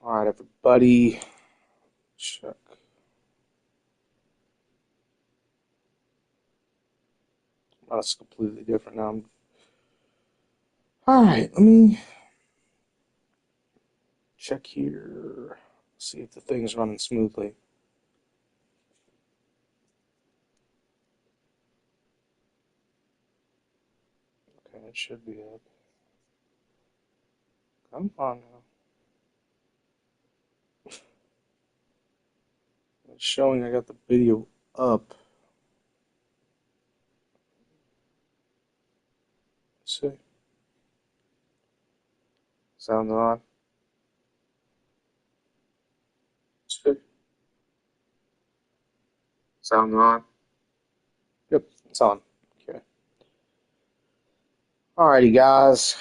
All right, everybody. Check. That's completely different now. All right, let me check here. See if the thing's running smoothly. Okay, it should be it. Come on now. It's showing I got the video up. Let's see. Sound on. Let's see. Sound on. Yep, it's on. Okay. Alrighty, guys.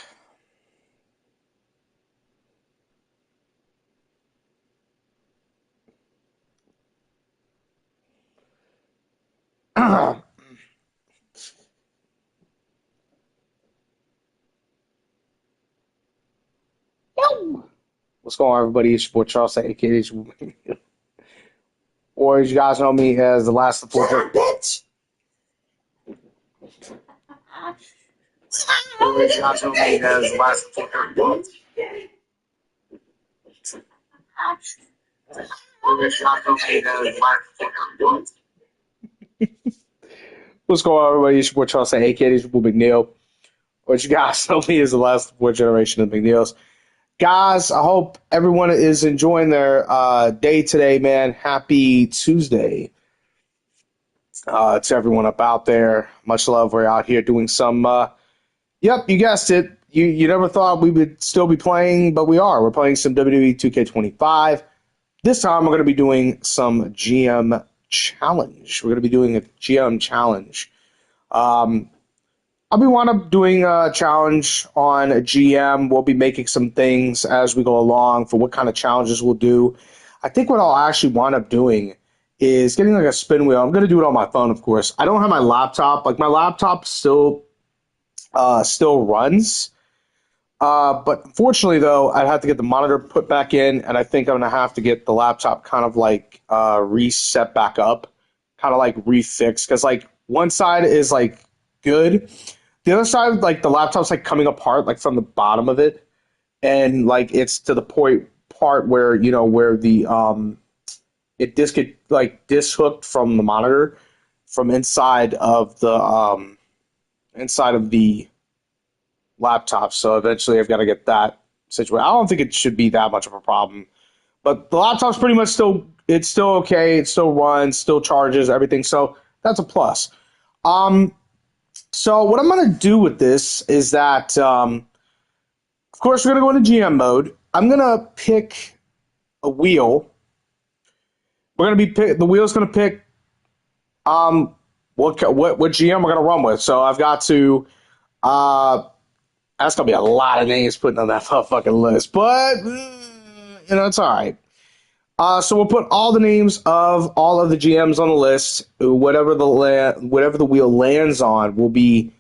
What's going on, everybody? It's your boy Charles, aka or as you guys know me as the last of the four. Bitch. Or as you guys know me as the last of the four. What's going on, everybody? It's your boy Charles, aka your boy McNeil. Or as you guys know me as the last of the fourth generation of McNeils. Guys, I hope everyone is enjoying their day today, man. Happy Tuesday to everyone up out there. Much love. We're out here doing some, yep, you guessed it. You never thought we would still be playing, but we are. We're playing some WWE2K25. This time we're going to be doing some GM challenge. We're going to be doing a GM challenge. I'll be wound up doing a challenge on a GM. We'll be making some things as we go along for what kind of challenges we'll do. I think what I'll actually wind up doing is getting like a spin wheel. I'm going to do it on my phone, of course. I don't have my laptop. Like my laptop still runs. But unfortunately, though, I'd have to get the monitor put back in, and I think I'm going to have to get the laptop kind of like reset back up, kind of like refixed. Because like one side is like good. The other side, like the laptop's like coming apart, like from the bottom of it, and like it's to the part where where the it get like dishooked from the monitor from inside of the laptop. So eventually, I've got to get that situated. I don't think it should be that much of a problem, but the laptop's pretty much still okay. It still runs, still charges, everything. So that's a plus. So what I'm going to do with this is that, of course, we're going to go into GM mode. I'm going to pick a wheel. The wheel's going to pick what GM we're going to run with. So I've got to, that's going to be a lot of names putting on that fucking list, but it's all right. So we'll put all the names of all of the GMs on the list. Whatever the wheel lands on will be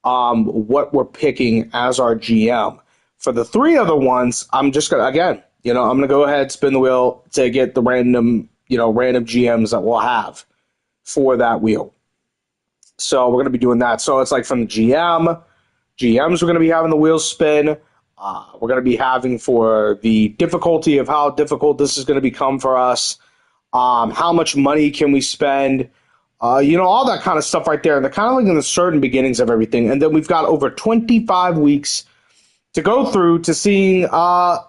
what we're picking as our GM. For the three other ones, I'm just gonna I'm gonna go ahead, spin the wheel to get the random GMs that we'll have for that wheel. So we're gonna be doing that. So it's like from the GMs we're gonna be having the wheel spin. We're going to be having for the difficulty of how difficult this is going to become for us. How much money can we spend? All that kind of stuff right there. And they're kind of like in the certain beginnings of everything. And then we've got over 25 weeks to go through to seeing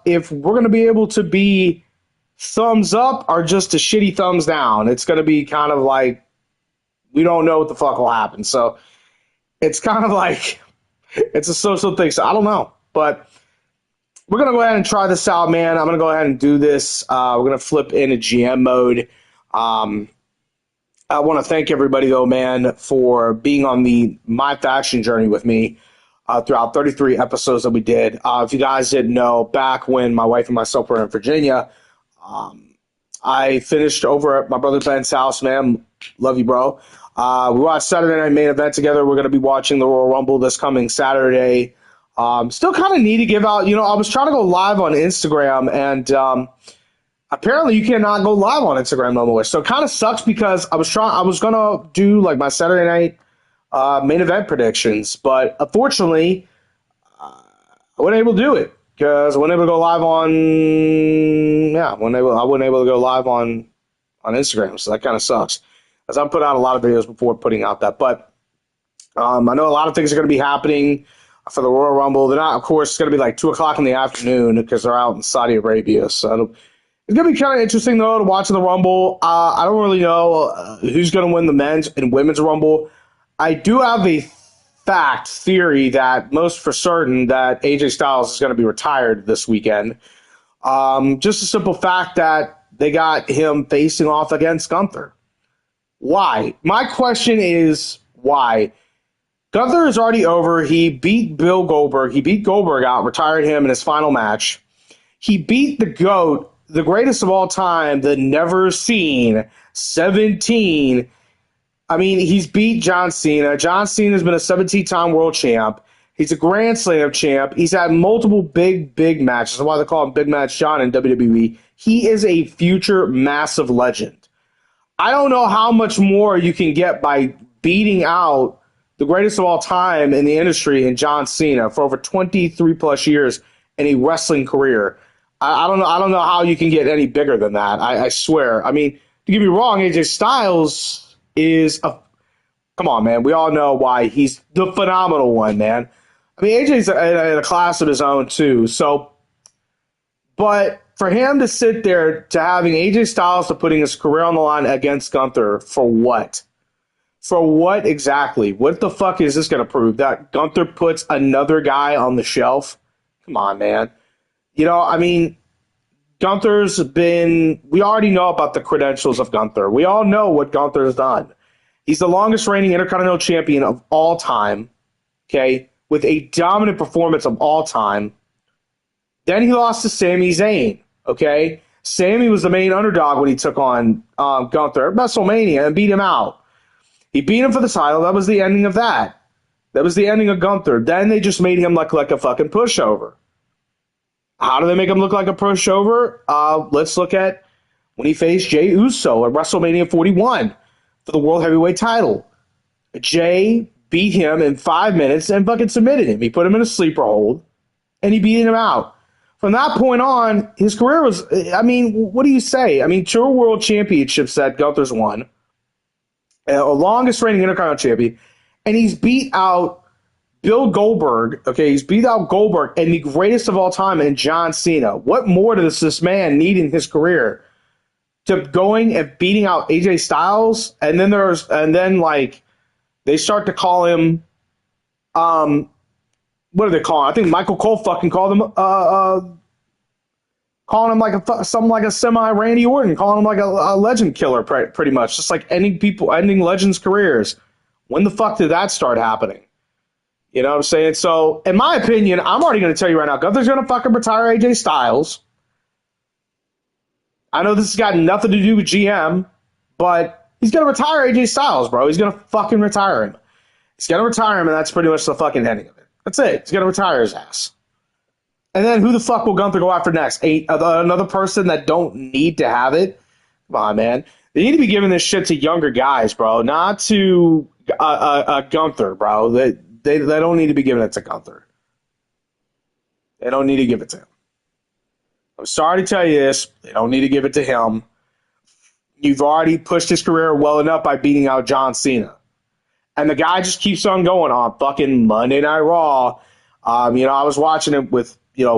if we're going to be able to be thumbs up or just a shitty thumbs down. It's going to be kind of like we don't know what the fuck will happen. So it's kind of like it's a social thing. So I don't know. But we're going to go ahead and try this out, man. I'm going to go ahead and do this. We're going to flip into GM mode. I want to thank everybody, though, man, for being on my faction journey with me throughout 33 episodes that we did. If you guys didn't know, back when my wife and myself were in Virginia, I finished over at my brother Ben's house, man. Love you, bro. We watched Saturday Night Main Event together. We're going to be watching the Royal Rumble this coming Saturday. Still kind of need to give out. I was trying to go live on Instagram, and apparently you cannot go live on Instagram no more. So it kind of sucks because I was gonna do like my Saturday night main event predictions, but unfortunately I wasn't able to do it because I wasn't able to go live on. Yeah, I wasn't able to go live on Instagram, so that kind of sucks. As I put out a lot of videos before putting out that, but I know a lot of things are going to be happening for the Royal Rumble. They're not, of course, it's going to be like 2 o'clock in the afternoon because they're out in Saudi Arabia. So it's going to be kind of interesting, though, to watch the Rumble. I don't really know who's going to win the men's and women's Rumble. I do have a theory that most for certain that AJ Styles is going to be retired this weekend. Just a simple fact that they got him facing off against Gunther. Why? My question is why? Gunther is already over. He beat Bill Goldberg. He beat Goldberg out, retired him in his final match. He beat the GOAT, the greatest of all time, the never seen 17. I mean, he's beat John Cena. John Cena has been a 17-time world champ. He's a Grand Slam champ. He's had multiple big matches. That's why they call him Big Match John in WWE. He is a future massive legend. I don't know how much more you can get by beating out the greatest of all time in the industry in John Cena for over 23 plus years in a wrestling career. I don't know how you can get any bigger than that. I swear. I mean, to get me wrong, AJ Styles is a come on, man. We all know why he's the phenomenal one, man. I mean, AJ's in a class of his own too. So, but for him to sit there to having AJ Styles to putting his career on the line against Gunther for what? For what exactly? What the fuck is this going to prove? That Gunther puts another guy on the shelf? Come on, man. I mean, Gunther's been, we already know about the credentials of Gunther. We all know what Gunther's done. He's the longest reigning Intercontinental Champion of all time, okay, with a dominant performance of all time. Then he lost to Sami Zayn, okay? Sami was the main underdog when he took on Gunther at WrestleMania and beat him out. He beat him for the title. That was the ending of that. That was the ending of Gunther. Then they just made him look like a fucking pushover. How do they make him look like a pushover? Let's look at when he faced Jey Uso at WrestleMania 41 for the World Heavyweight title. Jey beat him in 5 minutes and fucking submitted him. He put him in a sleeper hold, and he beat him out. From that point on, his career was, I mean, what do you say? I mean, 2 world championships that Gunther's won, a longest reigning Intercontinental champion, and he's beat out Bill Goldberg, okay, he's beat out Goldberg and the greatest of all time in John Cena. What more does this man need in his career to going and beating out AJ Styles? And then like they start to call him, what do they call him? I think Michael Cole fucking called him, calling him like something like a semi Randy Orton, calling him like a legend killer, pretty much, just like ending legends' careers. When the fuck did that start happening? You know what I'm saying? So, in my opinion, I'm already going to tell you right now, Gunther's going to fucking retire AJ Styles. I know this has got nothing to do with GM, but he's going to retire AJ Styles, bro. He's going to fucking retire him. He's going to retire him, and that's pretty much the fucking ending of it. That's it. He's going to retire his ass. And then who the fuck will Gunther go after next? Another person that don't need to have it? Come on, man. They need to be giving this shit to younger guys, bro, not to Gunther, bro. They don't need to be giving it to Gunther. They don't need to give it to him. I'm sorry to tell you this. They don't need to give it to him. You've already pushed his career well enough by beating out John Cena. And the guy just keeps on going on fucking Monday Night Raw. I was watching it with,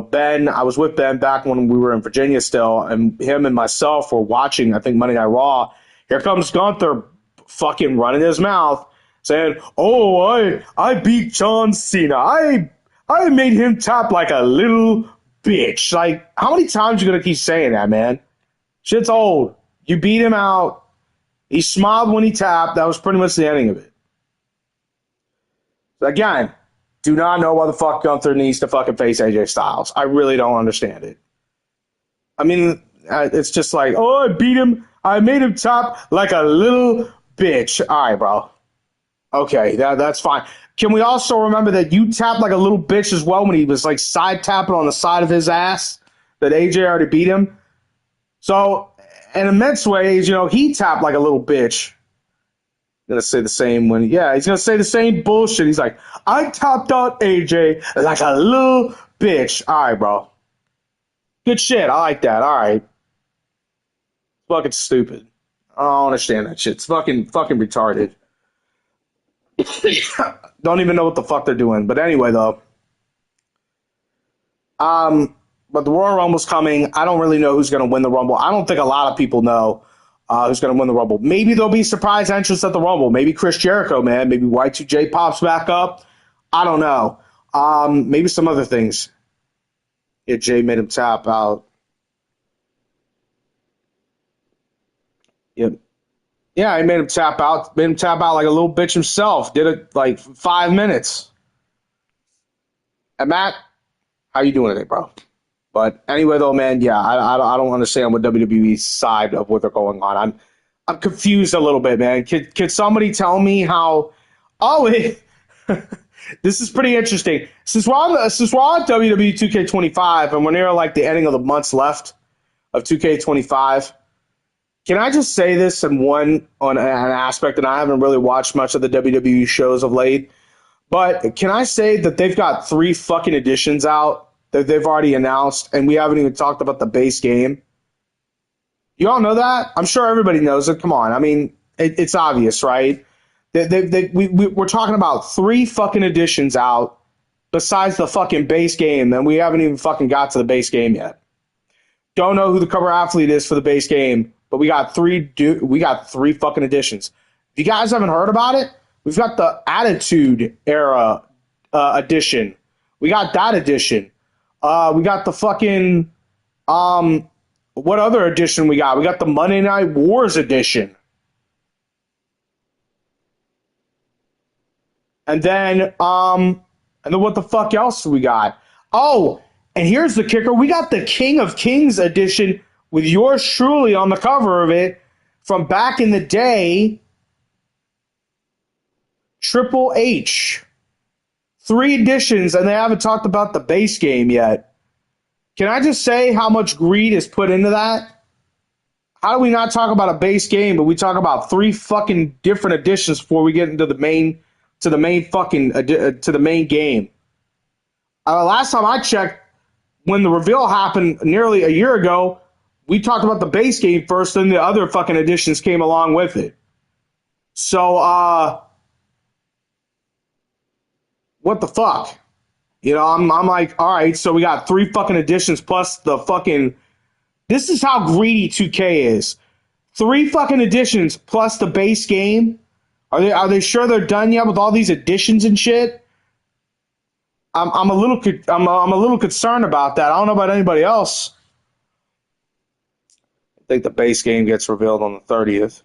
Ben. I was with Ben back when we were in Virginia still. And him and myself were watching, I think, Monday Night Raw. Here comes Gunther fucking running his mouth, saying, "Oh, I beat John Cena. I made him tap like a little bitch." Like, how many times you gonna keep saying that, man? Shit's old. You beat him out. He smiled when he tapped. That was pretty much the ending of it. Again, do not know why the fuck Gunther needs to fucking face AJ Styles. I really don't understand it. I mean, it's just like, oh, I beat him. I made him tap like a little bitch. All right, bro. Okay, that's fine. Can we also remember that you tapped like a little bitch as well when he was like side tapping on the side of his ass? That AJ already beat him. So, in immense ways, he tapped like a little bitch. Gonna say the same he's gonna say the same bullshit. He's like, I tapped out AJ like a little bitch. All right, bro. Good shit. I like that. All right. Fucking stupid. I don't understand that shit. It's fucking retarded. Don't even know what the fuck they're doing. But anyway, though. But the Royal Rumble's coming. I don't really know who's going to win the Rumble. I don't think a lot of people know who's going to win the Rumble. Maybe there'll be surprise entrants at the Rumble. Maybe Chris Jericho, man. Maybe Y2J pops back up. I don't know. Maybe some other things. Yeah, Jay made him tap out. Yep. Yeah, he made him tap out. Made him tap out like a little bitch himself. Did it like 5 minutes. And Matt, how you doing today, bro? But anyway, though, man, yeah, I don't understand what WWE's side of what they're going on. I'm confused a little bit, man. Could somebody tell me how? Oh, this is pretty interesting. Since we're on WWE2K25 and we're near like the ending of the months left of 2K25. Can I just say this on an aspect, and I haven't really watched much of the WWE shows of late, but can I say that they've got 3 fucking editions out that they've already announced, and we haven't even talked about the base game? You all know that? I'm sure everybody knows it. Come on. I mean, it's obvious, right? We're talking about 3 fucking editions out besides the fucking base game, and we haven't even fucking got to the base game yet. Don't know who the cover athlete is for the base game, but we got 3 fucking editions. If you guys haven't heard about it, we've got the Attitude Era edition. We got that edition. We got the fucking what other edition we got? We got the Monday Night Wars edition. And then what the fuck else do we got? Oh, and here's the kicker. We got the King of Kings edition with yours truly on the cover of it from back in the day. Triple H. 3 editions, and they haven't talked about the base game yet. Can I just say how much greed is put into that? How do we not talk about a base game, but we talk about 3 fucking different editions before we get into the main game? Last time I checked, when the reveal happened nearly a year ago, we talked about the base game first, then the other fucking editions came along with it. So, what the fuck? I'm like, all right, so we got 3 fucking editions plus the fucking. This is how greedy 2K is. 3 fucking editions plus the base game. Are they sure they're done yet with all these editions and shit? I'm a little concerned about that. I don't know about anybody else. I think the base game gets revealed on the 30th.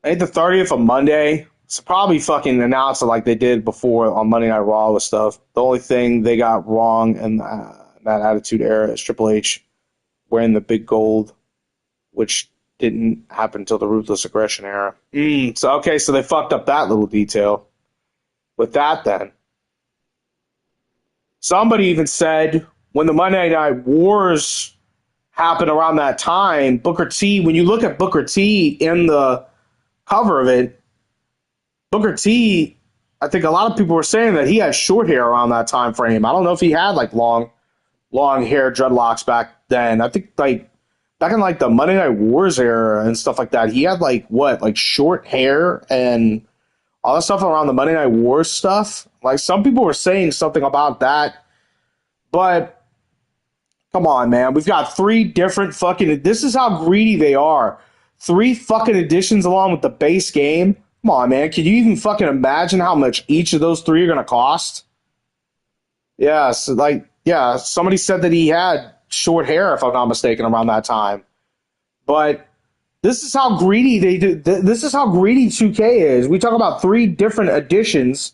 I think the 30th of Monday. It's probably fucking announced it like they did before on Monday Night Raw with stuff. The only thing they got wrong in that Attitude Era is Triple H wearing the big gold, which didn't happen until the Ruthless Aggression Era. So they fucked up that little detail. With that, then. Somebody even said when the Monday Night Wars happened around that time, Booker T, when you look at Booker T in the cover of it, Booker T, I think a lot of people were saying that he had short hair around that time frame. I don't know if he had like long hair dreadlocks back then. I think like back in like the Monday Night Wars era and stuff like that, he had like short hair and all that stuff around the Monday Night Wars stuff. Like some people were saying something about that, but come on, man. We've got 3 different fucking. This is how greedy they are. 3 fucking editions along with the base game. Come on, man. Can you even fucking imagine how much each of those 3 are going to cost? Yeah, somebody said that he had short hair, if I'm not mistaken, around that time. But this is how greedy they do. This is how greedy 2K is. We talk about 3 different editions,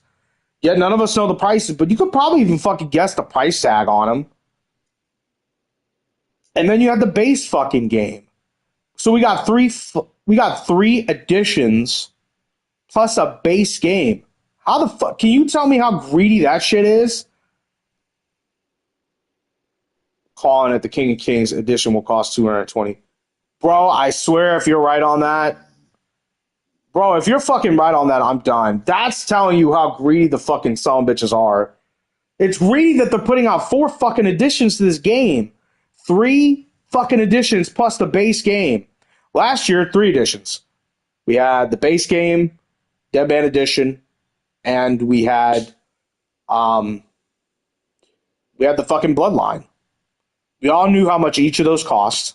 yet none of us know the prices, but you could probably even fucking guess the price tag on them. And then you have the base fucking game. So we got 3 editions plus a base game. How the fuck? Can you tell me how greedy that shit is? Calling it the King of Kings edition will cost 220. Bro, I swear if you're right on that, bro, if you're fucking right on that, I'm done. That's telling you how greedy the fucking son bitches are. It's greedy that they're putting out 4 fucking editions to this game. 3 fucking editions plus the base game. Last year, 3 editions. We had the base game, Dead Man Edition, and we had the fucking Bloodline. We all knew how much each of those cost.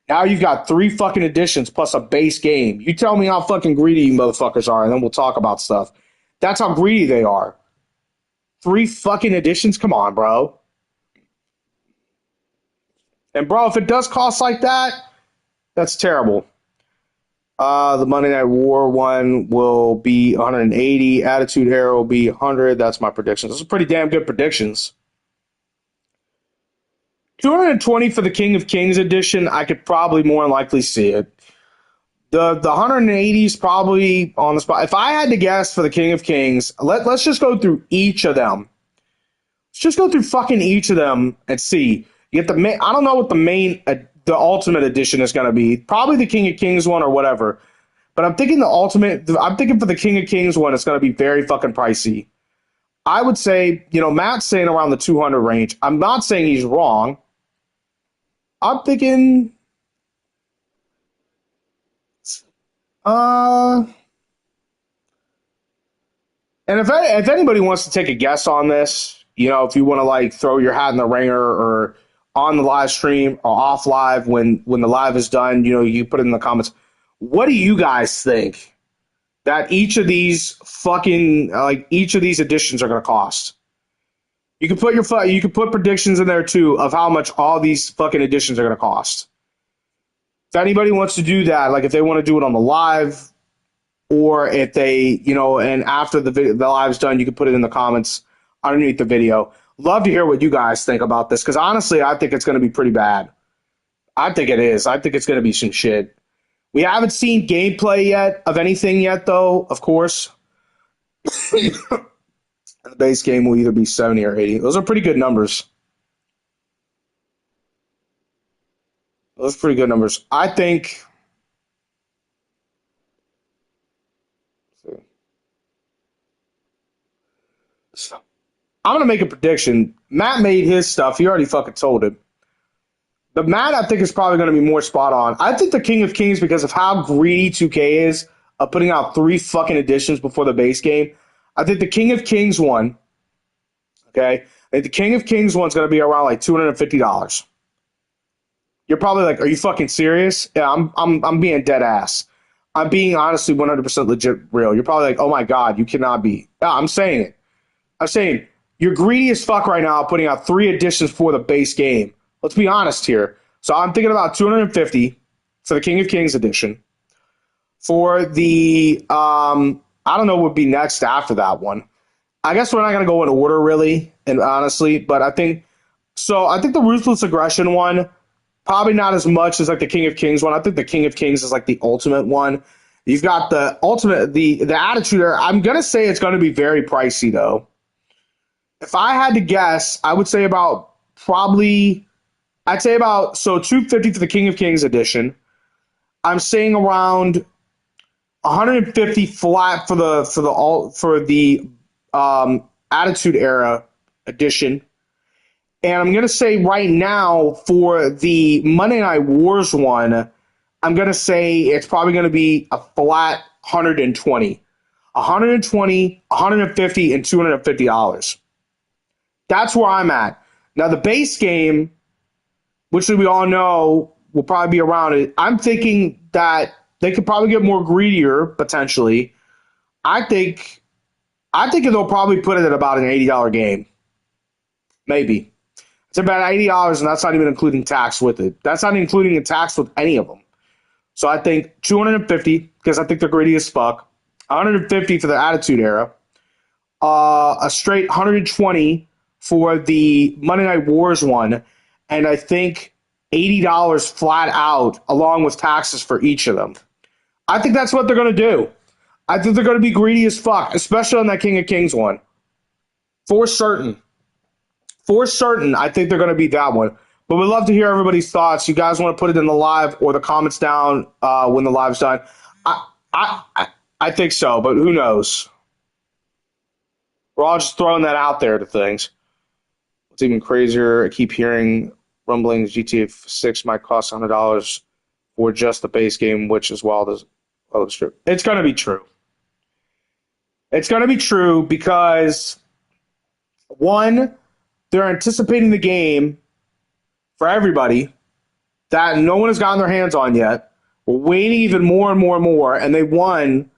Now you've got 3 fucking editions plus a base game. You tell me how fucking greedy you motherfuckers are, and then we'll talk about stuff. That's how greedy they are. 3 fucking editions? Come on, bro. And, bro, if it does cost like that, that's terrible. The Monday Night War one will be 180. Attitude Era will be 100. That's my predictions. Those are pretty damn good predictions. 220 for the King of Kings edition, I could probably more than likely see it. The 180 is probably on the spot. If I had to guess for the King of Kings, let's just go through each of them. Let's just go through fucking each of them and see. You get the I don't know what the ultimate edition is going to be. Probably the King of Kings one or whatever. But I'm thinking I'm thinking for the King of Kings one, it's going to be very fucking pricey. I would say, Matt's saying around the 200 range. I'm not saying he's wrong. I'm thinking, and if anybody wants to take a guess on this, if you want to like throw your hat in the ringer or on the live stream or off live when the live is done, you put it in the comments. What do you guys think that each of these editions are going to cost? You can put predictions in there too of how much all these fucking editions are going to cost. If anybody wants to do that, like if they want to do it on the live, or if they, and after the live's done, you can put it in the comments underneath the video. Love to hear what you guys think about this, because honestly, I think it's going to be pretty bad. I think it is. I think it's going to be some shit. We haven't seen gameplay yet of anything yet, though, of course. The base game will either be 70 or 80. Those are pretty good numbers. Those are pretty good numbers. I think. So, I'm going to make a prediction. Matt made his stuff. He already fucking told it. But Matt, I think, is probably going to be more spot on. I think the King of Kings, because of how greedy 2K is of putting out 3 fucking editions before the base game, I think the King of Kings one, okay? I think the King of Kings one's going to be around like $250. You're probably like, are you fucking serious? Yeah, I'm being dead ass. I'm being honestly 100% legit real. You're probably like, oh my God, you cannot be. Yeah, I'm saying it. I'm saying you're greedy as fuck right now putting out 3 editions for the base game. Let's be honest here. So I'm thinking about 250 for the King of Kings edition. For the, I don't know what would be next after that one. I guess we're not going to go in order, really, and honestly, but I think the Ruthless Aggression one, probably not as much as like the King of Kings one. I think the King of Kings is like the ultimate one. You've got the ultimate, the Attitude Era. I'm going to say it's going to be very pricey, though. If I had to guess, I would say about 250 for the King of Kings edition. I'm saying around 150 flat for the Attitude Era edition. And I'm going to say right now for the Monday Night Wars one, I'm going to say it's probably going to be a flat 120. 120, 150, and $250. That's where I'm at. Now, the base game, which we all know will probably be around it, I'm thinking that they could probably get more greedier, potentially. I think they'll probably put it at about an $80 game. Maybe. It's about $80, and that's not even including tax with it. That's not including the tax with any of them. So I think 250, because I think they're greedy as fuck. 150 for the Attitude Era. A straight 120 for the Monday Night Wars one. And I think $80 flat out, along with taxes for each of them. I think that's what they're going to do. I think they're going to be greedy as fuck, especially on that King of Kings one. For certain. For certain, I think they're going to be that one. But we'd love to hear everybody's thoughts. You guys want to put it in the live or the comments down when the live's done? I, I think so, but who knows? We're all just throwing that out there to things. What's even crazier, I keep hearing rumblings GTA 6 might cost $100 for just the base game, which is wild as well as true. It's going to be true. It's going to be true because, one, they're anticipating the game for everybody that no one has gotten their hands on yet. We're waiting even more and more and more, and they won,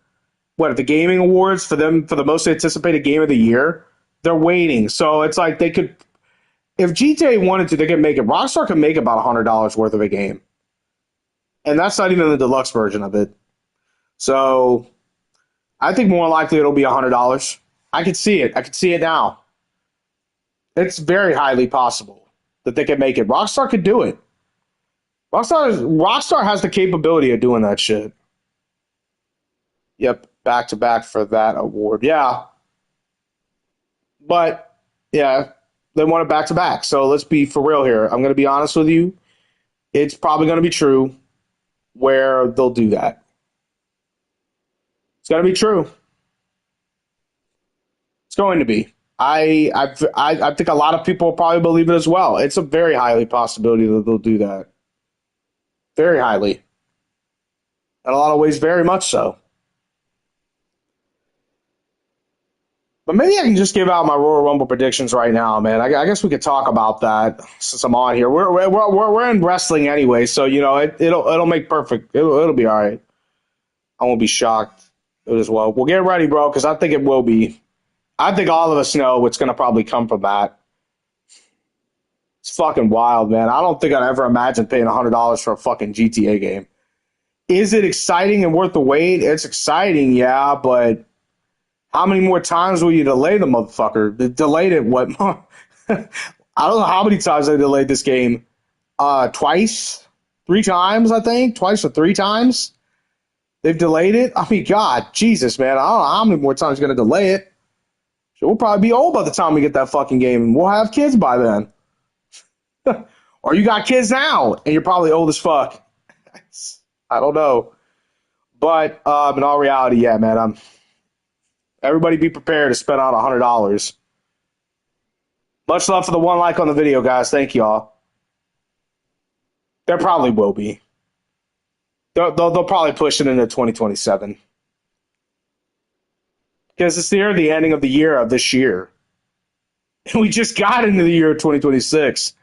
what, at the gaming awards for them for the most anticipated game of the year? They're waiting. So it's like they could, if GTA wanted to, they could make it. Rockstar could make about $100 worth of a game. And that's not even the deluxe version of it. So I think more likely it'll be $100. I could see it. I could see it now. It's very highly possible that they could make it. Rockstar could do it. Rockstar has the capability of doing that shit. Yep, back to back for that award. Yeah. But, yeah, they want it back to back. So let's be for real here. I'm going to be honest with you. It's probably going to be true where they'll do that. It's going to be true. It's going to be. I think a lot of people probably believe it as well. It's a very highly possibility that they'll do that. Very highly. In a lot of ways, very much so. But maybe I can just give out my Royal Rumble predictions right now, man. I guess we could talk about that since I'm on here. We're in wrestling anyway, so you know it'll make perfect. It'll be all right. I won't be shocked as well. Well, get ready, bro, because I think it will be. I think all of us know what's going to probably come from that. It's fucking wild, man. I don't think I'd ever imagine paying $100 for a fucking GTA game. Is it exciting and worth the wait? It's exciting, yeah, but how many more times will you delay the motherfucker? They delayed it, what? I don't know how many times they delayed this game. Twice? 3 times, I think? Twice or 3 times? They've delayed it? I mean, God, Jesus, man. I don't know how many more times you're going to delay it. So we'll probably be old by the time we get that fucking game, and we'll have kids by then. Or you got kids now, and you're probably old as fuck. I don't know. But in all reality, yeah, man, everybody be prepared to spend out $100. Much love for the 1 like on the video, guys. Thank y'all. There probably will be. They'll probably push it into 2027. Because it's near the ending of the year of this year. And we just got into the year of 2026.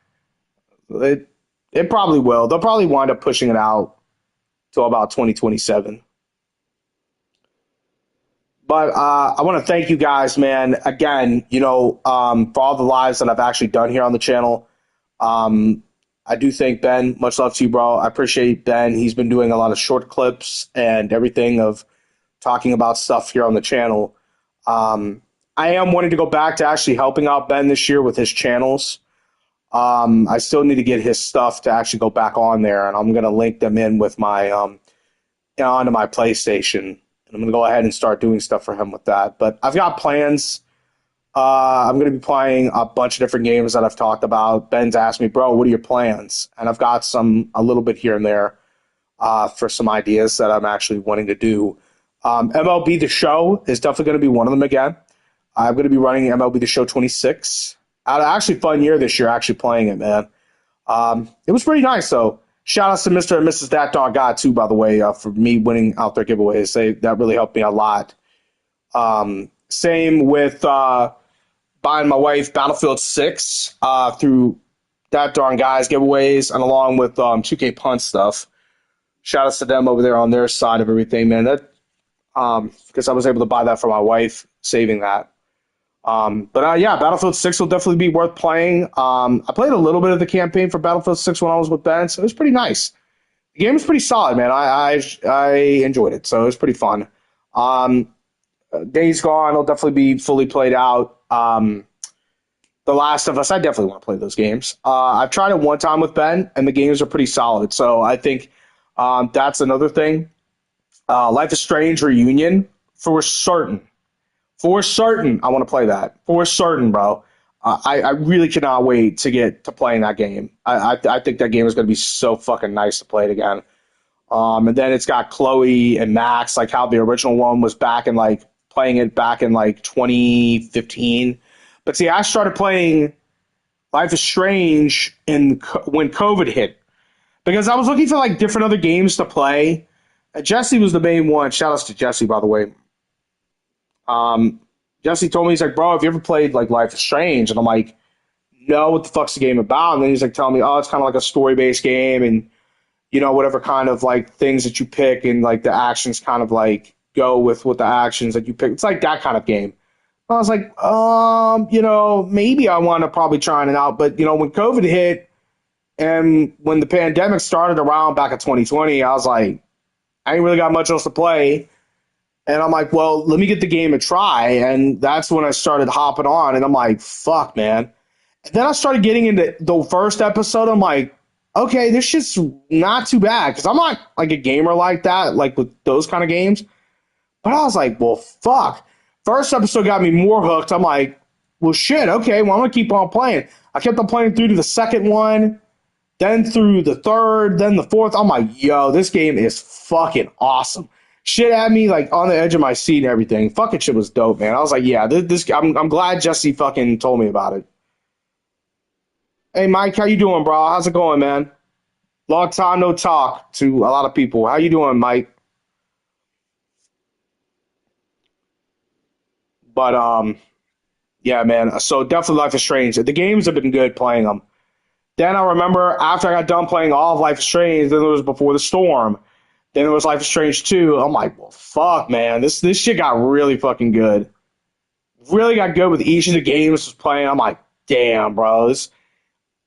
It probably will. They'll probably wind up pushing it out till about 2027. But I want to thank you guys, man. Again, you know, for all the lives that I've actually done here on the channel. I do thank Ben. Much love to you, bro. I appreciate Ben. He's been doing a lot of short clips and everything of talking about stuff here on the channel. I am wanting to go back to actually helping out Ben this year with his channels. I still need to get his stuff to actually go back on there, and I'm going to link them in with my onto my PlayStation. And I'm going to go ahead and start doing stuff for him with that. But I've got plans. I'm going to be playing a bunch of different games that I've talked about. Ben's asked me, bro, what are your plans? And I've got a little bit here and there for some ideas that I'm actually wanting to do. MLB The Show is definitely going to be one of them again. I'm going to be running MLB The Show 26. I had an actually fun year this year actually playing it, man. It was pretty nice, though. Shout outs to Mr. and Mrs. That Dog God, too, by the way, for me winning out their giveaways. That really helped me a lot. Same with buying my wife Battlefield 6 through That Darn Guys giveaways, and along with 2K Punt stuff. Shout outs to them over there on their side of everything, man. That because I was able to buy that for my wife, saving that. But yeah, Battlefield 6 will definitely be worth playing. I played a little bit of the campaign for Battlefield 6 when I was with Ben, so it was pretty nice. The game was pretty solid, man. I enjoyed it, so it was pretty fun. Days Gone will definitely be fully played out. The Last of Us, I definitely want to play those games. I've tried it one time with Ben, and the games are pretty solid, so I think that's another thing. Life is Strange Reunion For certain. For certain, I want to play that. For certain, bro. I really cannot wait to get to playing that game. I think that game is going to be so fucking nice to play it again. And then it's got Chloe and Max, like how the original one was back in like playing it back in like 2015. But see, I started playing Life is Strange when COVID hit because I was looking for like different other games to play. Jesse was the main one. Shout outs to Jesse, by the way. Jesse told me, he's like, bro, have you ever played like Life is Strange? And I'm like, no, what the fuck's the game about? And then he's like telling me, oh, it's kind of like a story-based game, and whatever kind of like things that you pick and like the actions kind of like go with what the actions that you pick. It's like that kind of game. I was like, maybe I want to probably try it out. But when COVID hit and when the pandemic started around back in 2020, I was like, I ain't really got much else to play. And I'm like, well, let me get the game a try. And that's when I started hopping on. And I'm like, fuck, man. And then I started getting into the first episode. I'm like, okay, this shit's not too bad. Because I'm not like a gamer like that, like with those kind of games. But I was like, well, fuck. First episode got me more hooked. I'm like, well, shit, okay, well, I'm going to keep on playing. I kept on playing through to the second one, then through the third, then the fourth. I'm like, yo, this game is fucking awesome. Shit had me like on the edge of my seat and everything. Fucking shit was dope, man. I was like, yeah, I'm glad Jesse fucking told me about it. Hey, Mike, how you doing, bro? How's it going, man? Long time no talk to a lot of people. How you doing, Mike? But yeah, man. So definitely Life is Strange. The games have been good playing them. Then I remember after I got done playing all of Life is Strange, then there was Before the Storm. Then there was Life is Strange 2. I'm like, well, fuck, man. This shit got really fucking good. Really got good with each of the games I was playing. I'm like, damn, bro.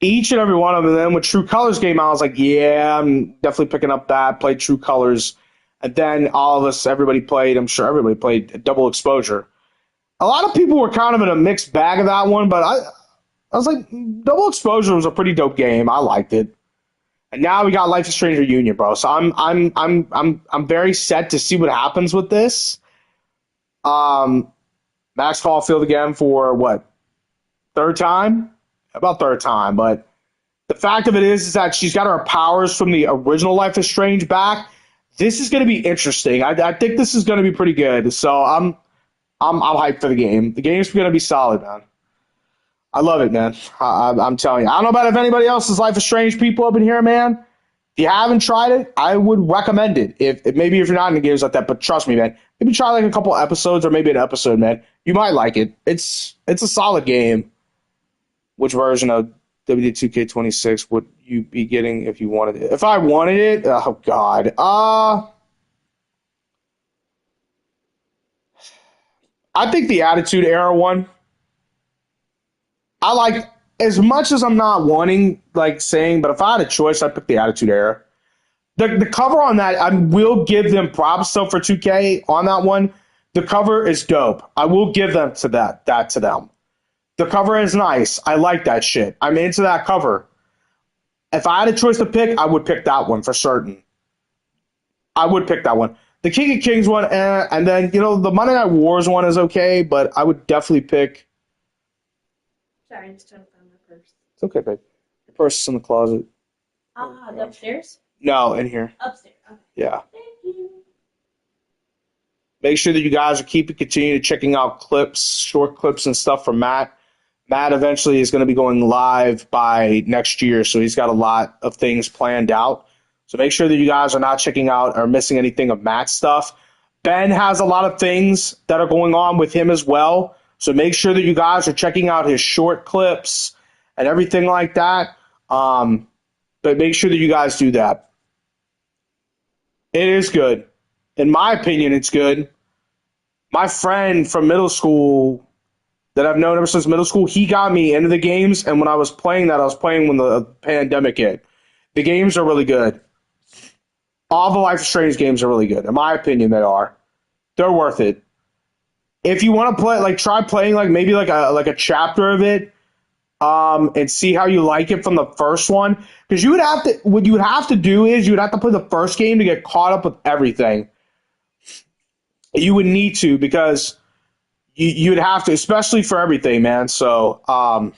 Each and every one of them. Then when True Colors came out, I was like, yeah, I'm definitely picking up that. Played True Colors. And then everybody played, I'm sure everybody played Double Exposure. A lot of people were kind of in a mixed bag of that one, but I was like, Double Exposure was a pretty dope game. I liked it. And now we got Life is Strange Reunion, bro. So I'm very set to see what happens with this. Max Caulfield again for what? Third time? About third time, but the fact of it is that she's got her powers from the original Life is Strange back. This is going to be interesting. I think this is going to be pretty good. So I'm hyped for the game. The game's going to be solid, man. I love it, man. I'm telling you. I don't know about if anybody else's Life is Strange people up in here, man. If you haven't tried it, I would recommend it. If maybe if you're not into games like that, but trust me, man. Maybe try like a couple episodes or maybe an episode, man. You might like it. It's a solid game. Which version of WWE2K26 would you be getting if you wanted it? If I wanted it, oh god. I think the Attitude Era one. I like, as much as I'm not wanting, like saying, but if I had a choice, I'd pick the Attitude Era. The cover on that, I will give them props though for 2K on that one. The cover is dope. I will give them to that to them. The cover is nice. I like that shit. I'm into that cover. If I had a choice to pick, I would pick that one for certain. I would pick that one. The King of Kings one, and then, the Monday Night Wars one is okay, but I would definitely pick... Sorry, I just trying to find my purse. It's okay, babe. Your purse is in the closet. The upstairs? No, in here. Upstairs, okay. Yeah. Thank you. Make sure that you guys are continue checking out clips, short clips and stuff from Matt. Matt eventually is going to be going live by next year, so he's got a lot of things planned out. So make sure that you guys are not checking out or missing anything of Matt's stuff. Ben has a lot of things that are going on with him as well, so make sure that you guys are checking out his short clips and everything like that. But make sure that you guys do that. It is good. In my opinion, it's good. My friend from middle school that I've known ever since middle school, he got me into the games, and when I was playing that, I was playing when the pandemic hit. The games are really good. All the Life is Strange games are really good. In my opinion, they are. They're worth it. If you want to play, like, try playing, like, maybe like a chapter of it, and see how you like it from the first one. Because what you would have to do is you would have to play the first game to get caught up with everything. You would need to because you'd have to, especially for everything, man. So, oh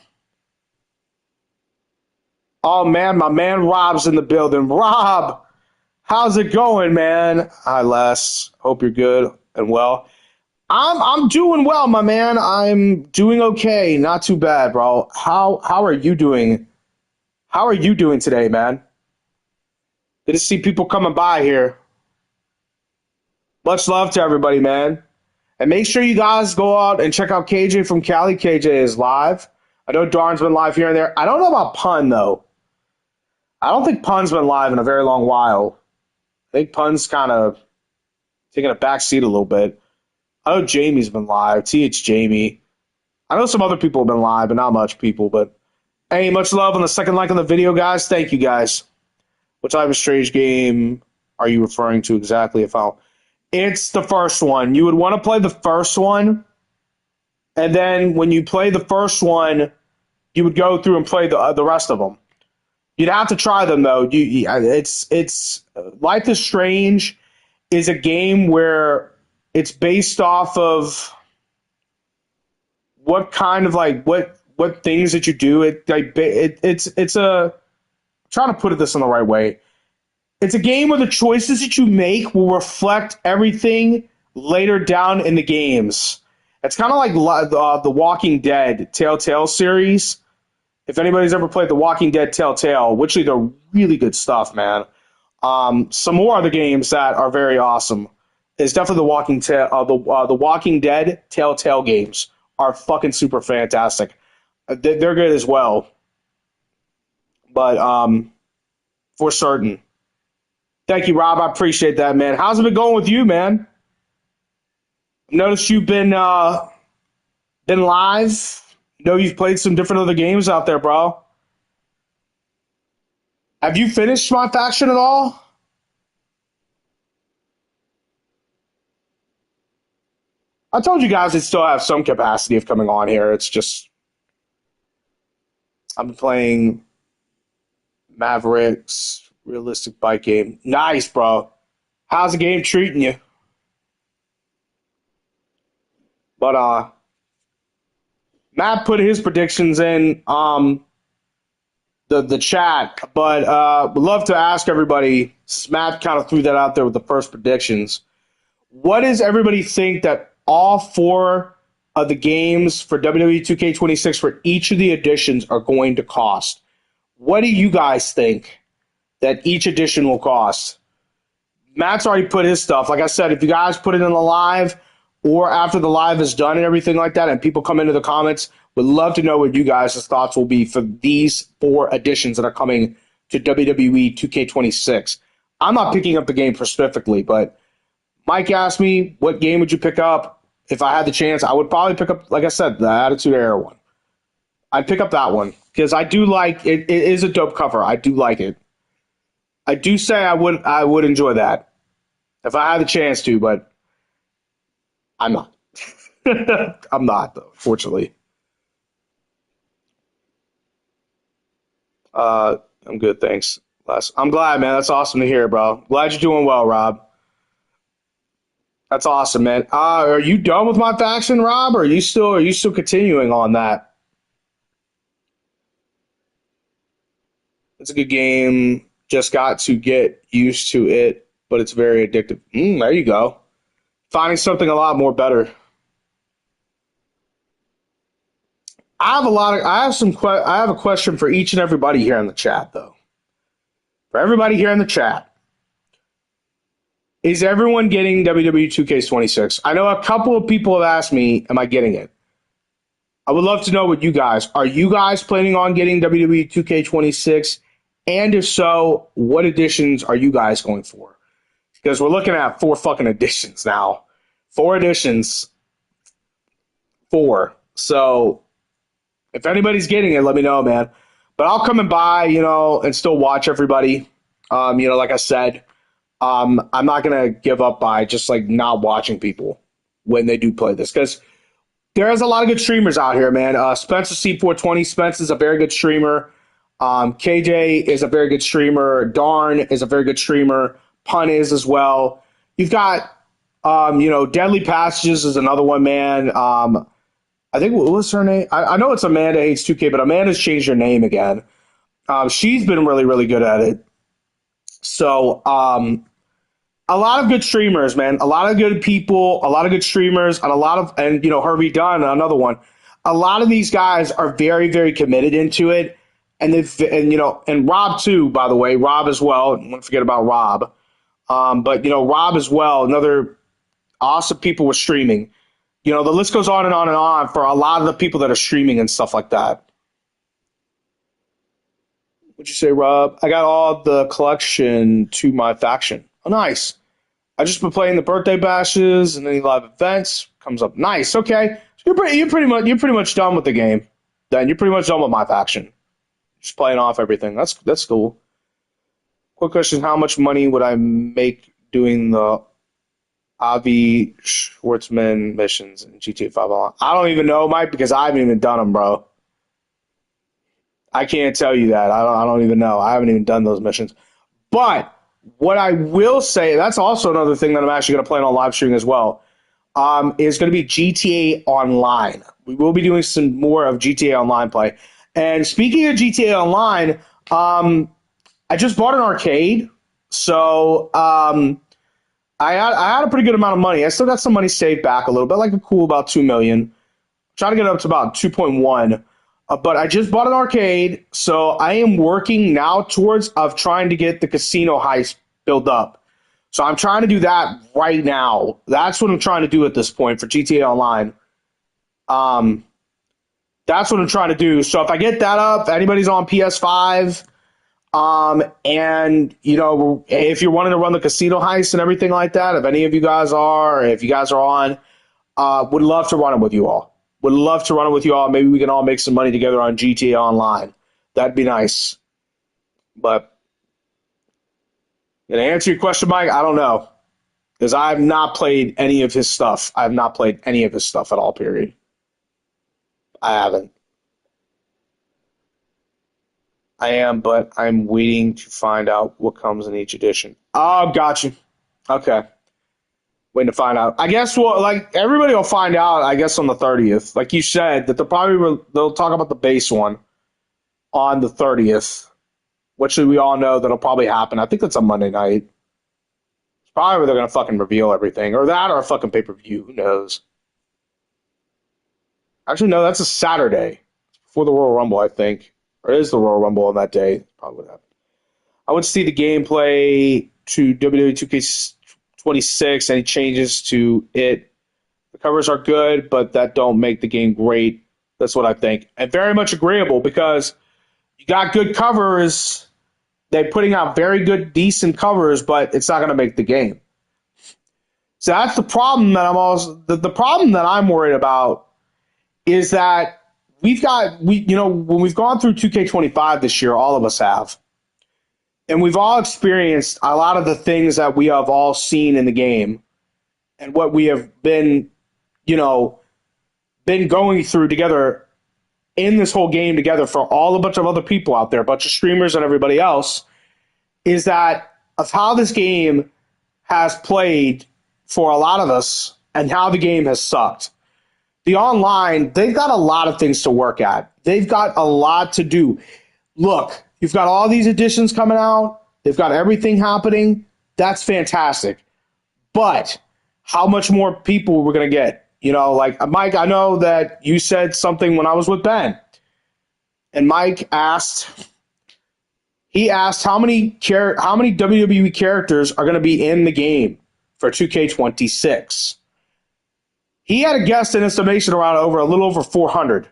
man, my man Rob's in the building. Rob, how's it going, man? Hi, Les. Hope you're good and well. I'm doing well, my man. I'm doing okay. Not too bad, bro. How are you doing? How are you doing today, man? Good to see people coming by here. Much love to everybody, man. And make sure you guys go out and check out KJ from Cali. KJ is live. I know Darn's been live here and there. I don't know about Pun, though. I don't think Pun's been live in a very long while. I think Pun's kind of taking a back seat a little bit. I know Jamie's been live. TH Jamie. I know some other people have been live, but not much people. But hey, much love on the second like on the video, guys. Thank you, guys. What type of strange game are you referring to exactly? It's the first one. You would want to play the first one, and then when you play the first one, you would go through and play the rest of them. You'd have to try them though. It's Life is Strange is a game where it's based off of what kind of like what things that you do. It's a I'm trying to put this in the right way. It's a game where the choices that you make will reflect everything later down in the games. It's kind of like the Walking Dead Telltale series. If anybody's ever played The Walking Dead Telltale, which they're really good stuff, man. Some more other games that are very awesome is definitely the Walking Dead Telltale games are fucking super fantastic. They're good as well, but for certain. Thank you, Rob. I appreciate that, man. How's it been going with you, man? Noticed you've been live. Know you've played some different other games out there, bro. Have you finished my faction at all? I told you guys I still have some capacity of coming on here. It's just I've been playing Mavericks realistic bike game. Nice, bro. How's the game treating you? But Matt put his predictions in the chat, but would love to ask everybody, since Matt kind of threw that out there with the first predictions. What does everybody think that all four of the games for WWE 2K26 for each of the editions are going to cost? What do you guys think that each edition will cost? Matt's already put his stuff. Like I said, if you guys put it in the live or after the live is done and everything like that, and people come into the comments, would love to know what you guys' thoughts will be for these four editions that are coming to WWE 2K26. I'm not picking up the game specifically, but Mike asked me, what game would you pick up? If I had the chance, I would probably pick up, like I said, the Attitude Era one. I'd pick up that one because I do like it. It is a dope cover. I do like it. I do say I would enjoy that if I had the chance to, but I'm not. I'm not, though, fortunately. I'm good, thanks. Les. I'm glad, man. That's awesome to hear, bro. Glad you're doing well, Rob. That's awesome, man. Are you done with my faction, Rob? Or are you still continuing on that? It's a good game. Just got to get used to it, but it's very addictive. There you go. Finding something a lot more better. I have a question for each and everybody here in the chat, though. For everybody here in the chat, is everyone getting WWE 2K26? I know a couple of people have asked me, am I getting it? I would love to know what you guys, are you guys planning on getting WWE 2K26? And if so, what editions are you guys going for? Because we're looking at 4 fucking editions now. 4 editions. 4. So if anybody's getting it, let me know, man. But I'll come and buy, and still watch everybody. Like I said, I'm not gonna give up by just like not watching people when they do play this, because there's a lot of good streamers out here, man. Spencer C420, Spence is a very good streamer. KJ is a very good streamer. Darn is a very good streamer. Pun is as well. You've got Deadly Passages is another one, man. I think what was her name? I know it's Amanda Hates 2K, but Amanda's changed her name again. She's been really, really good at it. So, a lot of good streamers, man. A lot of good people, a lot of good streamers, and Herbie Dunn, another one. A lot of these guys are very, very committed into it, and Rob too, by the way, Rob as well. Don't forget about Rob. But Rob as well, another awesome people with streaming. The list goes on and on and on for a lot of the people that are streaming and stuff like that. What'd you say, Rob? I got all the collection to my faction. Oh, nice. I just been playing the birthday bashes and any live events. Comes up nice. Okay, so you're pretty much done with the game. Then you're pretty much done with my faction. Just playing off everything. That's cool. Quick question: how much money would I make doing the Avi Schwartzman missions in GTA 5 Online? I don't even know, Mike, because I haven't even done them, bro. I can't tell you that. I don't even know. I haven't even done those missions. But what I will say, that's also another thing that I'm actually going to play on live streaming as well, is going to be GTA Online. We will be doing some more of GTA Online play. And speaking of GTA Online, I just bought an arcade. So I had a pretty good amount of money. I still got some money saved back a little bit, like a cool about $2 million. Trying to get up to about 2.1. But I just bought an arcade, so I am working now towards trying to get the casino heist built up. So I'm trying to do that right now. That's what I'm trying to do at this point for GTA Online. That's what I'm trying to do. So if I get that up, if anybody's on PS5, and if you're wanting to run the casino heist and everything like that, if any of you guys are, if you guys are on, would love to run it with you all. Would love to run it with you all. Maybe we can all make some money together on GTA Online. That'd be nice. But to answer your question, Mike, I don't know. Because I have not played any of his stuff. I have not played any of his stuff at all, period. I haven't. I am, but I'm waiting to find out what comes in each edition. Oh, got you. Okay. Waiting to find out. I guess everybody will find out, I guess, on the 30th. Like you said, that they'll talk about the base one on the 30th, which we all know that'll probably happen. I think that's a Monday night. It's probably where they're gonna fucking reveal everything. Or that or a fucking pay-per-view. Who knows? Actually, no, that's a Saturday. It's before the Royal Rumble, I think. Or it is the Royal Rumble on that day. Probably what happened. I would see the gameplay to WWE2K26, any changes to it. The covers are good, but that don't make the game great. That's what I think. And very much agreeable because you got good covers. They're putting out very good, decent covers, but it's not going to make the game. So that's the problem that the problem that I'm worried about is that when we've gone through 2K25 this year, all of us have. And we've all experienced a lot of the things that we have all seen in the game and what we have been going through together in this whole game together for all a bunch of other people out there, a bunch of streamers and everybody else, is that of how this game has played for a lot of us and how the game has sucked. The online, they've got a lot of things to work at. They've got a lot to do. Look, you've got all these editions coming out. They've got everything happening. That's fantastic. But how much more people we're going to get? Like Mike, I know that you said something when I was with Ben. And Mike asked how many WWE characters are going to be in the game for 2K26. He had a guess in estimation around a little over 400.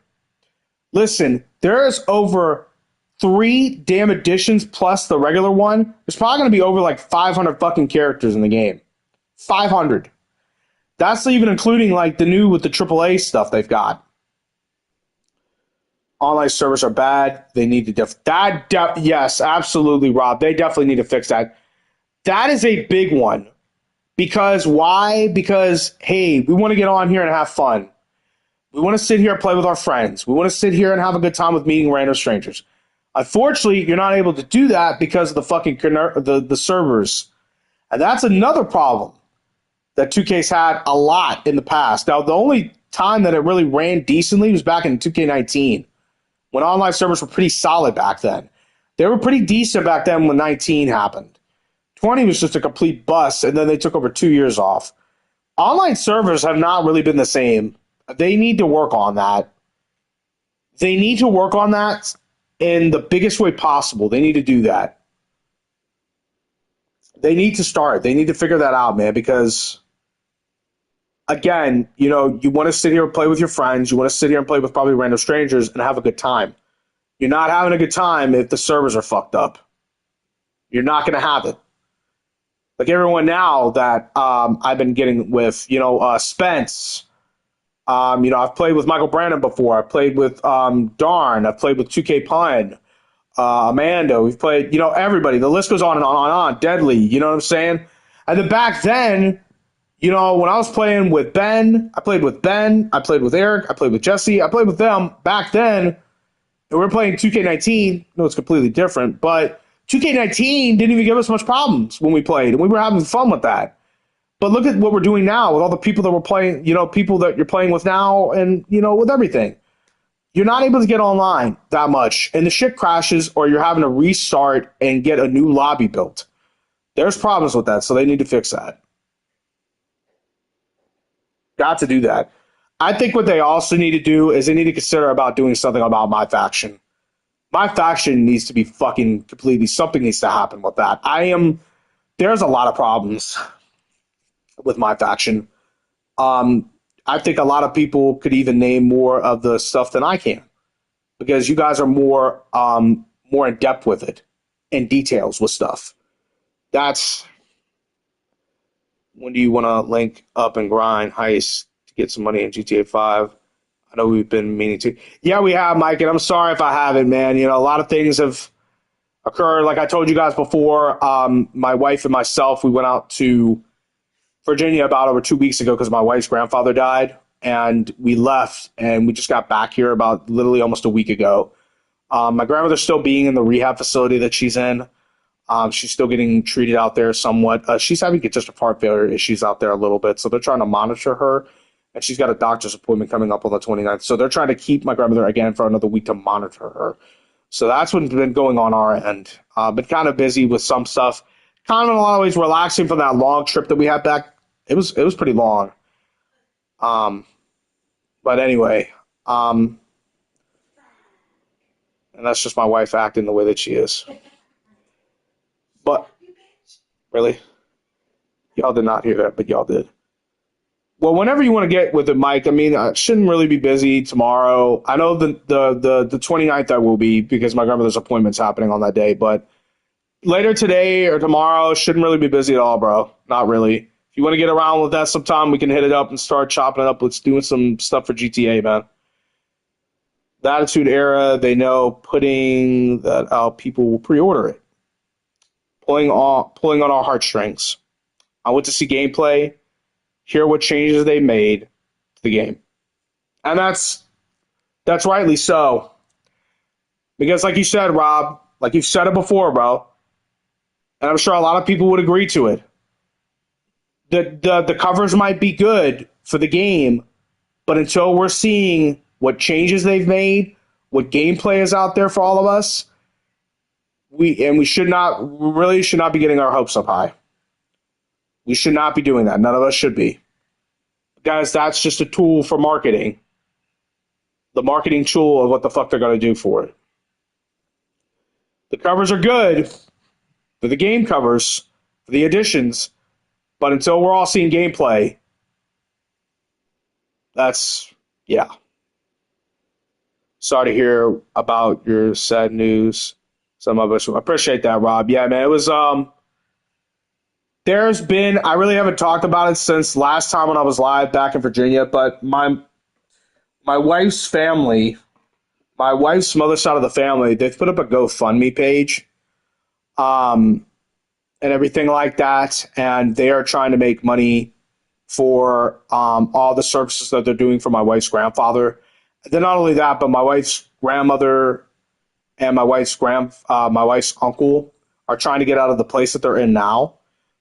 Listen, there's over 3 damn editions plus the regular one. There's probably going to be over like 500 fucking characters in the game. 500. That's even including like the new with the AAA stuff they've got. Online servers are bad. They need to yes, absolutely, Rob. They definitely need to fix that. That is a big one. Because why? Because, hey, we want to get on here and have fun. We want to sit here and play with our friends. We want to sit here and have a good time with meeting random strangers. Unfortunately, you're not able to do that because of the fucking the servers. And that's another problem. that 2K's had a lot in the past. Now, the only time that it really ran decently was back in 2K19 when online servers were pretty solid back then. They were pretty decent back then when 19 happened. 20 was just a complete bust, and then they took over 2 years off. Online servers have not really been the same. They need to work on that. They need to work on that in the biggest way possible. They need to do that. They need to start. They need to figure that out, man, because again, you want to sit here and play with your friends. You want to sit here and play with probably random strangers and have a good time. You're not having a good time if the servers are fucked up. You're not going to have it. Like everyone now that I've been getting with, Spence. I've played with Michael Brandon before. I've played with Darn. I've played with 2K Pun, Amanda. We've played, everybody. The list goes on and on and on. Deadly, you know what I'm saying? And then back then, when I was playing with Ben, I played with Ben. I played with Eric. I played with Jesse. I played with them back then. And we were playing 2K19. No, it's completely different, but 2K19 didn't even give us much problems when we played, and we were having fun with that. But look at what we're doing now with all the people that we're playing, people that you're playing with now, and, with everything. You're not able to get online that much, and the shit crashes, or you're having to restart and get a new lobby built. There's problems with that, so they need to fix that. Got to do that. I think what they also need to do is they need to consider about doing something about my faction. My faction needs to be fucking completely, something needs to happen with that. There's a lot of problems with my faction. I think a lot of people could even name more of the stuff than I can because you guys are more in depth with it and details with stuff. That's when do you want to link up and grind heist to get some money in GTA 5? I know we've been meaning to. Yeah, we have, Mike, and I'm sorry if I haven't, man. A lot of things have occurred. Like I told you guys before, my wife and myself, we went out to Virginia about over 2 weeks ago because my wife's grandfather died, and we left, and we just got back here about literally almost a week ago. My grandmother's still being in the rehab facility that she's in. She's still getting treated out there somewhat. She's having congestive heart failure issues out there a little bit, so they're trying to monitor her. And she's got a doctor's appointment coming up on the 29th. So they're trying to keep my grandmother again for another week to monitor her. So that's what's been going on our end. Been kind of busy with some stuff. Kind of in a lot of ways relaxing from that long trip that we had back. It was pretty long. But anyway. And that's just my wife acting the way that she is. But, really? Y'all did not hear that, but y'all did. Well, whenever you want to get with it, Mike, I mean, I shouldn't really be busy tomorrow. I know the 29th I will be because my grandmother's appointment's happening on that day, but later today or tomorrow, shouldn't really be busy at all, bro. Not really. If you want to get around with that sometime, we can hit it up and start chopping it up. Let's do some stuff for GTA, man. The Attitude Era, they know putting that out, people will pre-order it. Pulling on our heartstrings. I went to see gameplay. Hear what changes they made to the game. And that's rightly so. Because like you said, Rob, like you've said it before, bro, and I'm sure a lot of people would agree to it. The covers might be good for the game, but until we're seeing what changes they've made, what gameplay is out there for all of us, we really should not be getting our hopes up high. We should not be doing that. None of us should be. Guys, that's just a tool for marketing. The marketing tool of what the fuck they're going to do for it. The covers are good for the game covers, for the additions, but until we're all seeing gameplay, yeah. Sorry to hear about your sad news. Some of us, I appreciate that, Rob. Yeah, man, it was, I really haven't talked about it since last time when I was live back in Virginia, but my wife's family, my wife's mother's side of the family, they've put up a GoFundMe page, and everything like that, and they are trying to make money for all the services that they're doing for my wife's grandfather. And then not only that, but my wife's grandmother and my wife's uncle are trying to get out of the place that they're in now.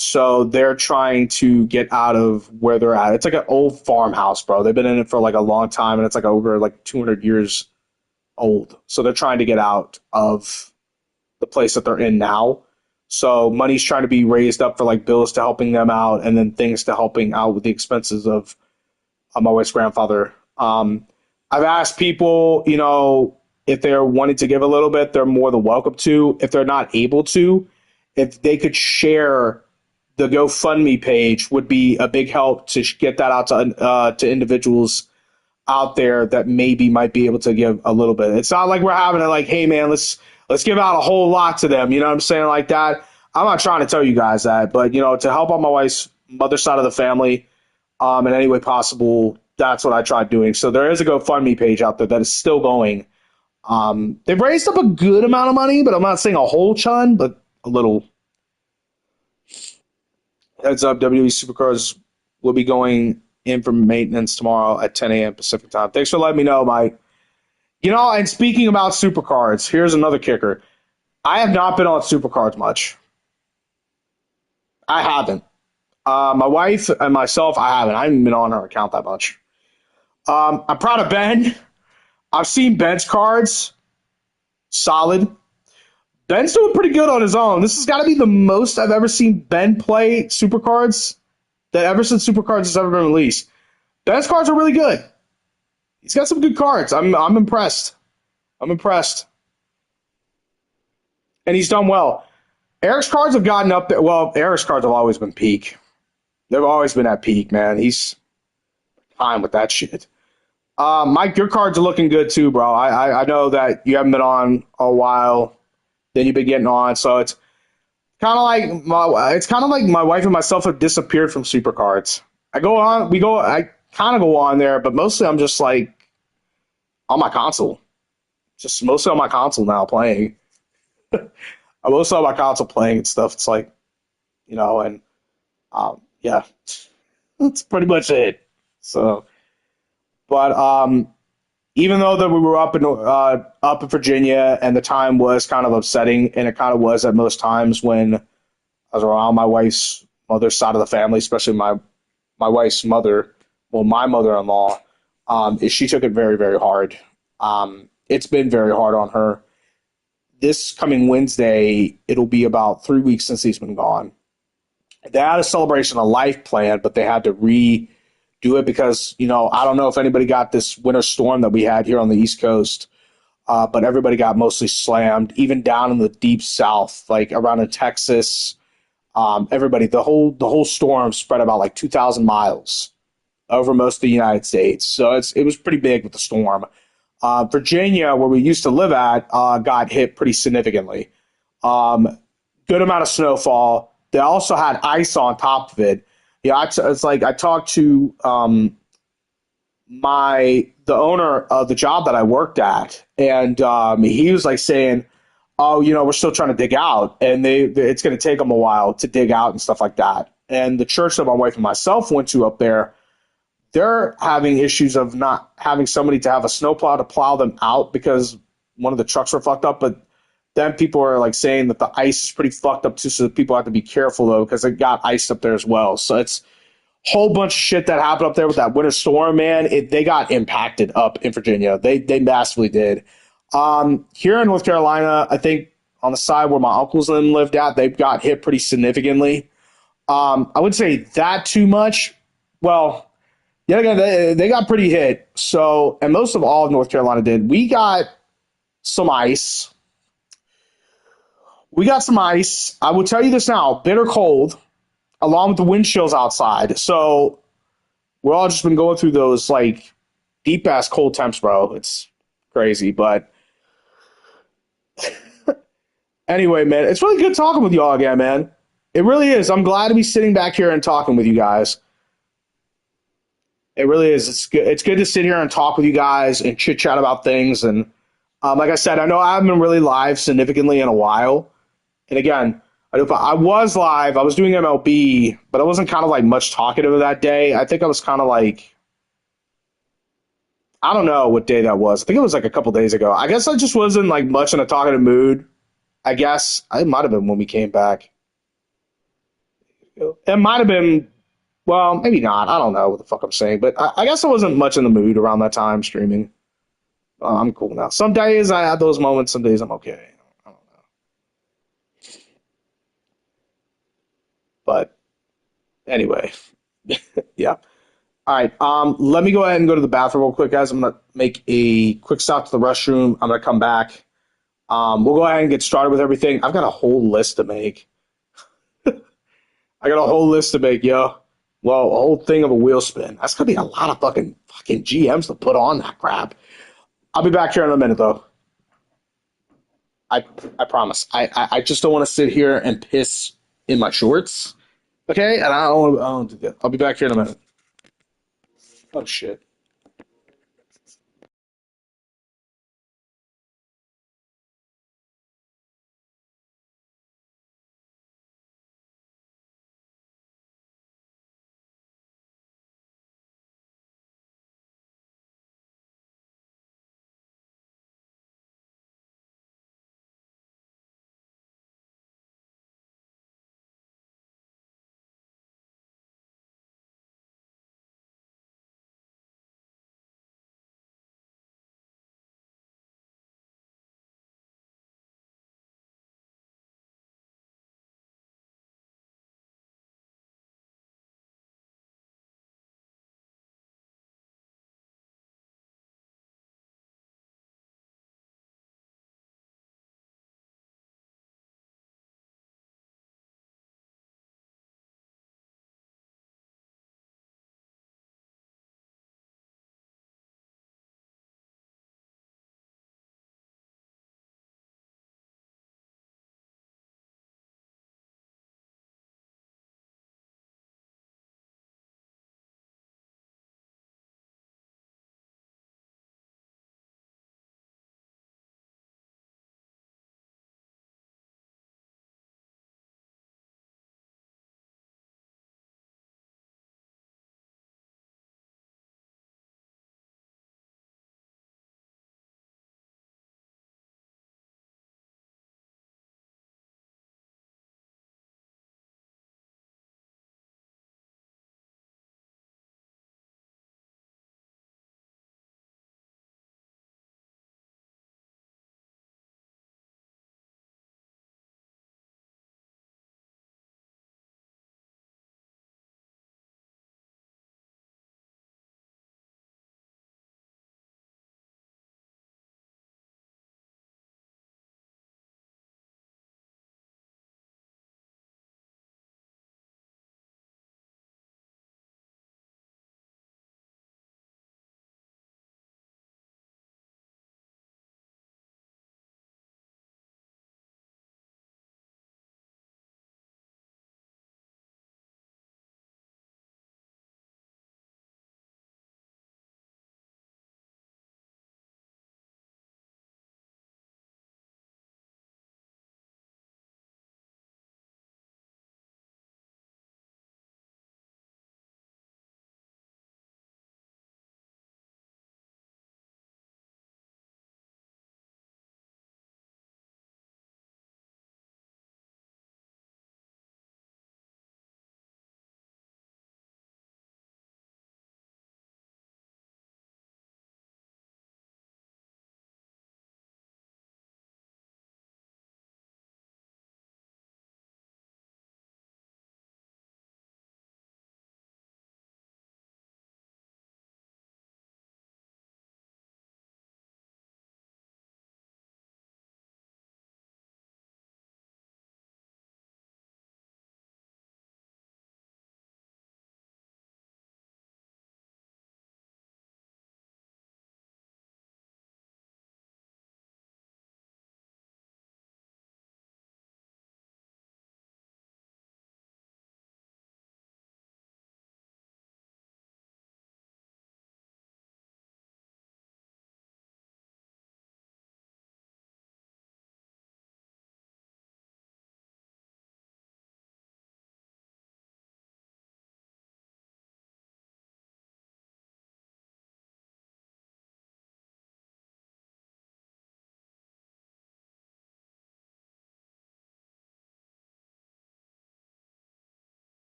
So they're trying to get out of where they're at. It's like an old farmhouse, bro. They've been in it for like a long time, and it's like over like 200 years old. So they're trying to get out of the place that they're in now. So money's trying to be raised up for like bills to helping them out, and then things to helping out with the expenses of my wife's grandfather. I've asked people, if they're wanting to give a little bit, they're more than welcome to. If they're not able to, if they could share the GoFundMe page, would be a big help to get that out to individuals out there that maybe might be able to give a little bit. It's not like we're having it like, hey man, let's give out a whole lot to them. You know what I'm saying? Like that. I'm not trying to tell you guys that, but to help out my wife's mother's side of the family, in any way possible, that's what I tried doing. So there is a GoFundMe page out there that is still going. They've raised up a good amount of money, but I'm not saying a whole ton, but a little. Heads up, WWE Supercars will be going in for maintenance tomorrow at 10 a.m. Pacific time. Thanks for letting me know, Mike. And speaking about Supercards, here's another kicker. I have not been on Supercards much. I haven't. My wife and myself, I haven't. I haven't been on her account that much. I'm proud of Ben. I've seen Ben's cards. Solid. Ben's doing pretty good on his own. This has got to be the most I've ever seen Ben play Supercards that ever since Supercards has ever been released. Ben's cards are really good. He's got some good cards. I'm impressed. I'm impressed. And he's done well. Eric's cards have gotten up there. Well, Eric's cards have always been peak. They've always been at peak, man. He's fine with that shit. Mike, your cards are looking good too, bro. I know that you haven't been on a while. Then you've been getting on, so it's kind of like my wife and myself have disappeared from Supercards. I kind of go on there, but mostly I'm just like on my console. Just mostly on my console now playing. I'm mostly on my console playing and stuff. It's like, and yeah, that's pretty much it. So, but even though that we were up in Virginia and the time was kind of upsetting, and it kind of was at most times when I was around my wife's mother's side of the family, especially my wife's mother, well, my mother-in-law, she took it very, very hard. It's been very hard on her. This coming Wednesday, it'll be about 3 weeks since he's been gone. They had a celebration of life planned, but they had to redo it because, I don't know if anybody got this winter storm that we had here on the East Coast, but everybody got mostly slammed, even down in the deep South, like around in Texas. Everybody, the whole storm spread about like 2,000 miles over most of the United States. So it was pretty big with the storm. Virginia, where we used to live at, got hit pretty significantly. Good amount of snowfall. They also had ice on top of it. Yeah, it's like I talked to the owner of the job that I worked at, and he was like saying, "Oh, we're still trying to dig out, and it's going to take them a while to dig out and stuff like that." And the church that my wife and myself went to up there, they're having issues of not having somebody to have a snowplow to plow them out because one of the trucks were fucked up. But then people are like saying that the ice is pretty fucked up too, so people have to be careful though because it got iced up there as well. So it's a whole bunch of shit that happened up there with that winter storm, man. They got impacted up in Virginia. They massively did. Here in North Carolina, I think on the side where my uncles lived at, they got hit pretty significantly. I wouldn't say that too much. Well, yeah, again, they got pretty hit. So, and most of all of North Carolina did. We got some ice. I will tell you this now, bitter cold, along with the wind chills outside. So we're all just been going through those like deep ass cold temps, bro. It's crazy, but anyway, man, it's really good talking with y'all again, man. It really is. I'm glad to be sitting back here and talking with you guys. It really is. It's good to sit here and talk with you guys and chit chat about things. And like I said, I know I haven't been really live significantly in a while. And again, I was live. I was doing MLB, but I wasn't kind of like much talkative that day. I think I was kind of like, I don't know what day that was. I think it was like a couple days ago. I guess I just wasn't like much in a talkative mood. I guess it might have been when we came back. It might have been, well, maybe not. I don't know what the fuck I'm saying, but I guess I wasn't much in the mood around that time streaming. I'm cool now. Some days I had those moments. Some days I'm okay. I don't know. But anyway, yeah. All right. Let me go ahead and go to the bathroom real quick, guys. I'm gonna make a quick stop to the restroom. I'm gonna come back. We'll go ahead and get started with everything. I've got a whole list to make. I got a whole list to make, yo. Well, a whole thing of a wheel spin. That's gonna be a lot of fucking GMs to put on that crap. I'll be back here in a minute, though. I I promise. I just don't want to sit here and piss in my shorts. Okay, and I don't do that. I'll be back here in a minute. Oh shit.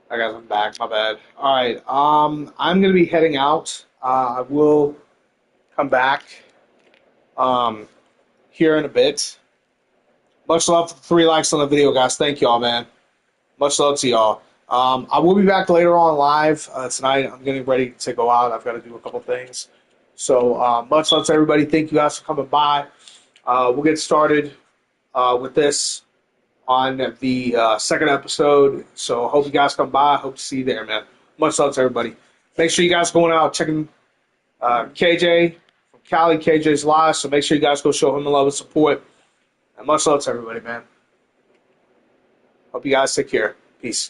I guess I'm back. My bad. All right. I'm gonna be heading out. I will come back um here in a bit. Much love for the 3 likes on the video, guys. Thank y'all, man. Much love to y'all. I will be back later on live tonight. I'm getting ready to go out. I've got to do a couple things. So much love to everybody. Thank you guys for coming by. We'll get started with this on the second episode. So hope you guys come by. Hope to see you there, man. Much love to everybody. Make sure you guys going out checking KJ from Cali. KJ's live. So make sure you guys go show him the love and support. And much love to everybody, man. Hope you guys take care. Peace.